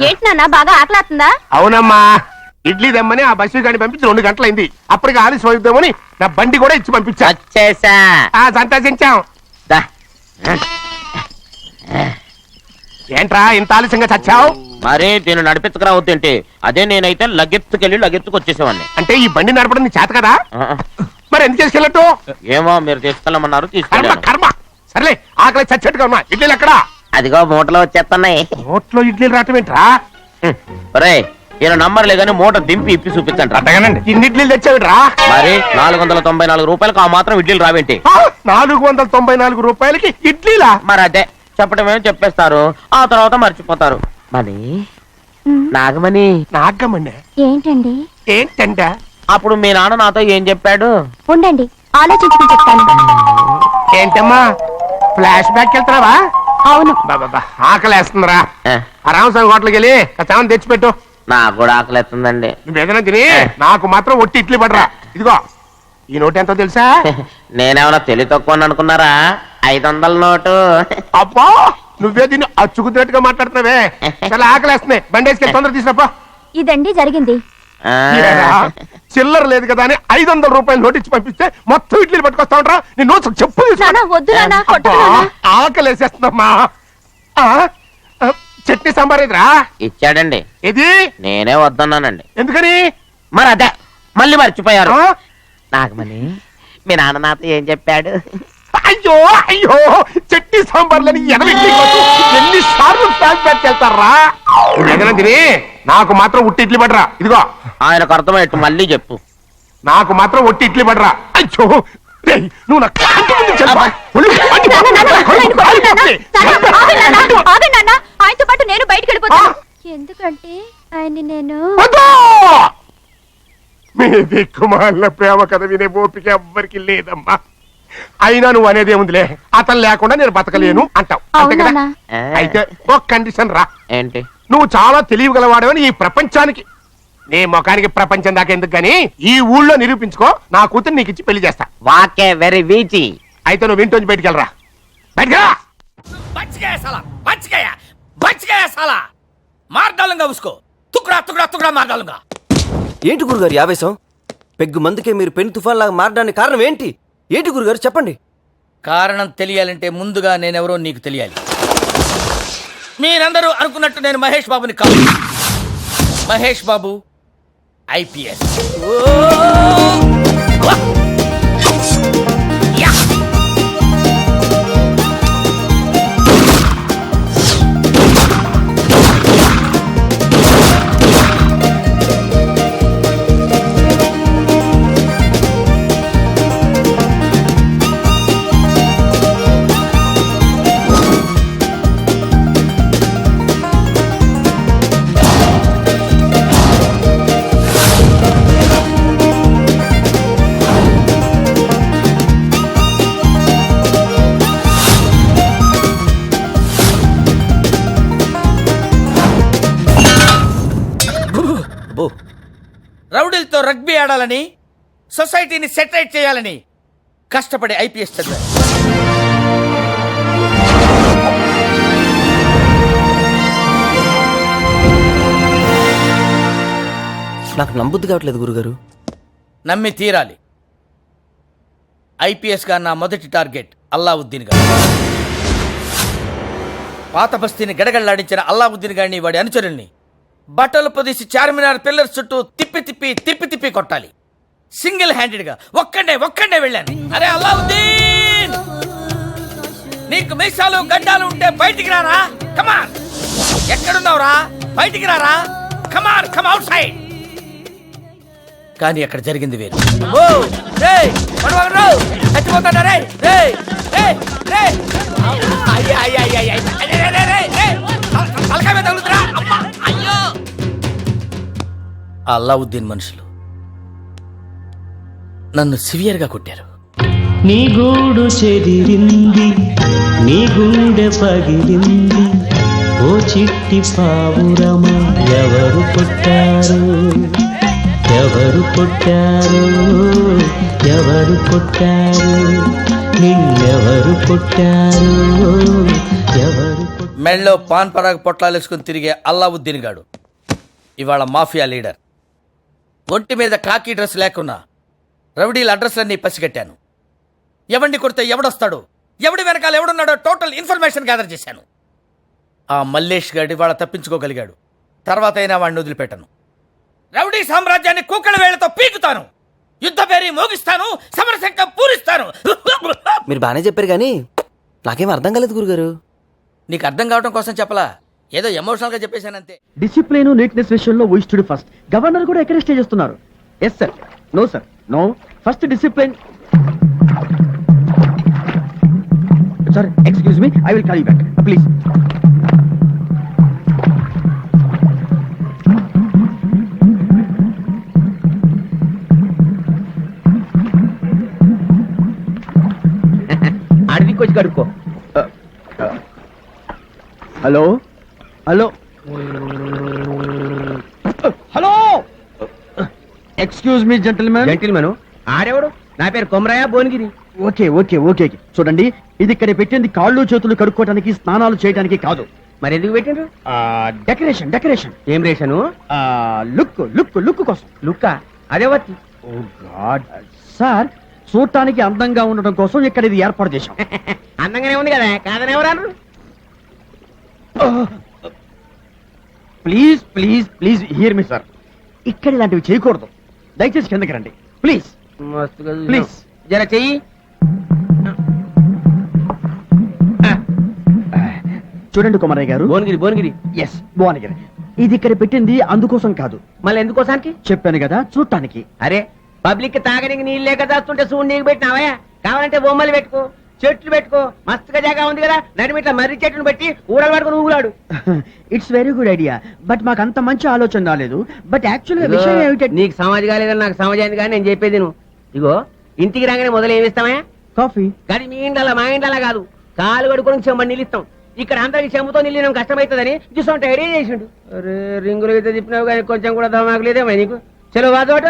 ఏంటి నాన్న బాగా ఆకలాతుందా? అవునమ్మా, ఇడ్లీ దమ్మని ఆ బస్సు గాని పంపించి 2 గంటలైంది. అప్పటికి ఆలస్యం అవుతామని నా బండి కూడా ఇచ్చి పంపించా. సంతోషించాం. ఏంట్రా ఇంత ఆలస్యంగా చచ్చావు? మరే నేను నడిపించకరావద్దేంటి? అదే నేనైతే లగెత్తుకెళ్ళి లగెత్తుకు వచ్చేసేవాడిని. అంటే ఈ బండి నడపడం నీ చేత కదా? మరి ఎందుకు చేసుకెళ్ళట్టు? ఏమో మీరు తీసుకెళ్ళమన్నారు, తీసుకెళ్ళాను. కర్మ. సర్లే, ఆకలి చచ్చేట్టుగా ఉన్నా. ఇడ్లీలు ఎక్కడా? అదిగో మూటలో వచ్చేస్తున్నాయి. నోట్లో ఇడ్లీలు రావటం ఏంట్రా? ఒరే ఈయన నంబర్ లేదని మూట దింపి ఇప్పి చూపించండి. అట్టగానండి. ఇన్ని ఇడ్లీలు తెచ్చావిడ్రా? మరి 494 రూపాయలకు ఆ మాత్రం ఇడ్లీలు రావేంటి? 494 రూపాయలకి ఇడ్లీలా? మరి అదే చెప్పడమేమో చెప్పేస్తారు, ఆ తర్వాత మర్చిపోతారు. మరి నాగమణి ఏంటండి? ఏంటంట? అప్పుడు మీ నాన్న నాతో ఏం చెప్పాడు? ఉండండి ఆలోచించుకుని చెప్తాను. ఏంటమ్మా ఫ్లాష్ బ్యాక్ వెళ్తున్నావా? అవును. బాబా ఆకలేస్తుందిరా. రామస్వామి హోటల్కి వెళ్ళి చామని తెచ్చిపెట్టు. నాకు కూడా ఆకలేస్తుందండి. నువ్వేదైనా తిని నాకు మాత్రం ఒట్టి ఇడ్లీ పడరా. ఇదిగో ఈ నోటు ఎంతో తెలుసా? నేనేమన్నా తెలివి తక్కువ అనుకున్నారా? 500 నోటు. అబ్బా నువ్వే దీన్ని అచ్చుకుతున్నట్టుగా మాట్లాడుతున్నావే. చాలా ఆకలేస్తున్నాయి. బండేసుకెళ్ళి తొందర తీసినప్పా. ఇదండి జరిగింది. చిల్లర లేదు కదా అని 500 రూపాయలు నోటిచ్చి పంపిస్తే మొత్తం ఇడ్లీలు పట్టుకొస్తా ఉంటారా? నీ నోట్స్ చెప్పు. ఆకలేసేస్తుందమ్మా. చట్నీ సాంబార్ ఇదిరా? ఇచ్చాడండి. ఇది నేనే వద్దన్నానండి. ఎందుకని? మరి అదే మళ్ళీ మర్చిపోయారు. నాగమణి మీ నాన్న నాతో ఏం చెప్పాడు? అయ్యో అయ్యో చట్నీ సాంబార్లని ఎన్నిసార్లు ప్యాక్ వెళ్తారా? తిని నాకు మాత్రం ఉట్టి ఇడ్లీ పడరా. ఇదిగో ఆయనకు అర్థమయ్యట్టు మళ్ళీ చెప్పు. నాకు మాత్రం ఒట్టి ఇడ్లీ పడరా. అయ్యో నువ్వు ఆయనతో పాటు నేను బయటకు వెళ్ళిపోతా. ఎందుకంటే ఆయన నేను మీ దిక్కుమాల ప్రేమ కథ వినే ఓపిక ఎవ్వరికి లేదమ్మా. అయినా నువ్వు అనేదేముందిలే, అతను లేకుండా నేను బతకలేను అంటావు అంతే కదా? అయితే ఒక కండిషన్ రా. ఏంటి? నువ్వు చాలా తెలియగలవాడవని ఈ ప్రపంచానికి, నీ ముఖానికి ప్రపంచం దాకా ఎందుకు గాని ఈ ఊళ్ళో నిరూపించుకో. నా కూతురు నీకు ఇచ్చి పెళ్లి చేస్తా. వాకే వెరీ వీచి. అయితే నువ్వు ఇంటి బయటికి వెళ్ళరా. బయటగా ఏంటి గురుగారు ఆవేశం? పెగ్గు మందుకే మీరు పెను తుఫాన్ లాగా మారడానికి కారణం ఏంటి? ఏంటి గురుగారు చెప్పండి. కారణం తెలియాలంటే ముందుగా నేనెవరో నీకు తెలియాలి. మీరందరూ అనుకున్నట్టు నేను మహేష్ బాబుని కాదు. మహేష్ బాబు IPS. రౌడీలతో రగ్బీ ఆడాలని, సొసైటీని సెటరేట్ చేయాలని కష్టపడే IPS చదివారు. నాకు నమ్మబుద్ధి కావట్లేదు గురుగారు. నమ్మి తీరాలి. IPS గా నా మొదటి టార్గెట్ అల్లావుద్దీన్ గారు. పాత బస్తీని గడగడలాడించిన అల్లావుద్దీన్ గారిని, వాడి అనుచరుల్ని బట్టలు పొదిసి చార్మినార్ పిల్లర్స్ చుట్టూ తిప్పి తిప్పి తిప్పి తిప్పి కొట్టాలి. సింగిల్ హ్యాండెడ్ గా ఒక్కడే వెళ్ళాను. అరే అల్లావుద్దీన్, నీకు మీసాలు గడ్డాలు ఉంటే బయటికి రారా. కమాన్, ఎక్కడున్నావురా? బయటికి రారా. కమాన్, కమ్ అవుట్ సైడ్. కానీ అక్కడ జరిగింది వేరు. చచ్చిపోతాడా? అల్లావుద్దీన్ మనుషులు నన్ను సివియర్ గా కొట్టారు. నీ గూడు చెదిరింది, నీ గుండె పగిలింది, ఓ చిట్టి పావురమా ఎవరు కొట్టారు, ఎవరు కొట్టారు, ఎవరు కొట్టారు, నిన్నెవరు కొట్టారు, ఎవరు కొట్టారు. మెళ్ళో పాన్ పరాగ్ పొట్లాలు వేసుకుని తిరిగే అల్లావుద్దీన్ గాడు ఇవాళ మాఫియా లీడర్. ఒంటి మీద కాకి డ్రెస్ లేకున్నా రౌడీల అడ్రస్లన్నీ పసిగట్టాను. ఎవడిని కొడితే ఎవడొస్తాడు, ఎవడి వెనకాల ఎవడున్నాడో టోటల్ ఇన్ఫర్మేషన్ గ్యాదర్ చేశాను. ఆ మల్లేష్ గాడి ఇవాళ తప్పించుకోగలిగాడు. తర్వాత అయినా వాడిని వదిలిపెట్టను. రౌడీ సామ్రాజ్యాన్ని కుక్కల వేళ్లతో పీకుతాను. యుద్ధ పేరి మోగిస్తాను, సమరశంఖం పూరిస్తాను. మీరు బాగానే చెప్పారు కానీ నాకేం అర్థం కాలేదు గురుగారు. నీకు అర్థం కావడం కోసం చెప్పలా, ఏదో ఎమోషనల్ గా చెప్పేశానంతే. డిసిప్లిన్ నీట్నెస్ విషయంలో వీ స్టూడ్ ఫస్ట్. గవర్నర్ కూడా ఎంకరేజ్ చేస్తున్నారు. Yes sir, no sir, no. First discipline. Sir excuse me, I will call you back please. అడవికి వచ్చి కడుక్కో. Hello hello hello, excuse me gentlemen. Gentlemen ఆడెవడు? నా పేరు Komaraiah Bhuvanagiri. Okay okay okay. చూడండి, ఇది ఇక్కడ పెట్టింది కాళ్ళు చేతులు కడుక్కోవడానికి, స్నానాలు చేయడానికి కాదు. మరి ఎందుకు పెట్టిండ్రు? Decoration decoration. ఏం రేషను? లుక్ లుక్ లుక్ కోసం. లుక్ అదే వత్తి. ఓ గాడ్ సార్, చూడటానికి అందంగా ఉండడం కోసం ఇక్కడ ఇది ఏర్పాటు చేశాం. అందంగానే ఉంది కదా, కాదని ఎవరన్నారు? Please please please here me sir, ఇక్కడ ఇలాంటివి చేయకూడదు. దయచేసి కిందకి రండి ప్లీజ్ ప్లీజ్. జర చెయ్యి. చూడండి కుమారయ్య గారు. భువనగిరి భువనగిరి. ఎస్ భువనగిరి. ఇది ఇక్కడ పెట్టింది అందుకోసం కాదు. మళ్ళీ ఎందుకోసానికి? చెప్పాను కదా, చూడటానికి. అరే పబ్లిక్ తాగడానికి నీళ్ళు లేక దాస్తుంటే చూడు, నీకు పెట్టినావా? కావాలంటే బొమ్మలు పెట్టుకో, చెట్లు పెట్టుకో, మస్తుగా జాగా ఉంది కదా, నడిమిట్ల మర్రి చెట్టును పెట్టి ఊడలు పట్టుకుని ఊగులాడు. It's very good idea, but మాకు అంత మంచి ఆలోచన రాలేదు. బట్ యాక్చువల్గా విషయం ఏమిటంటే, నీకు సమాజ్ కాలేదని నాకు సమాజ్ అయింది కానీ నేను చెప్పేది నువ్వు. ఇగో ఇంటికి రాగానే మొదలు ఏమిస్తామా? కాఫీ. కానీ మీ ఇండలా మా ఇండలా కాదు, కాలు కడుకొని చెమ్మని నిలుస్తాం. ఇక్కడ అందరికి చెమ్మతో నిలియడం కష్టమవుతుందని చూసుకుంటే ఐడియా చేసిండు. అరే రింగులు అయితే తిప్పినావు కానీ కొంచెం కూడా దమాకు లేదేమో నీకు. చలో వాదోట.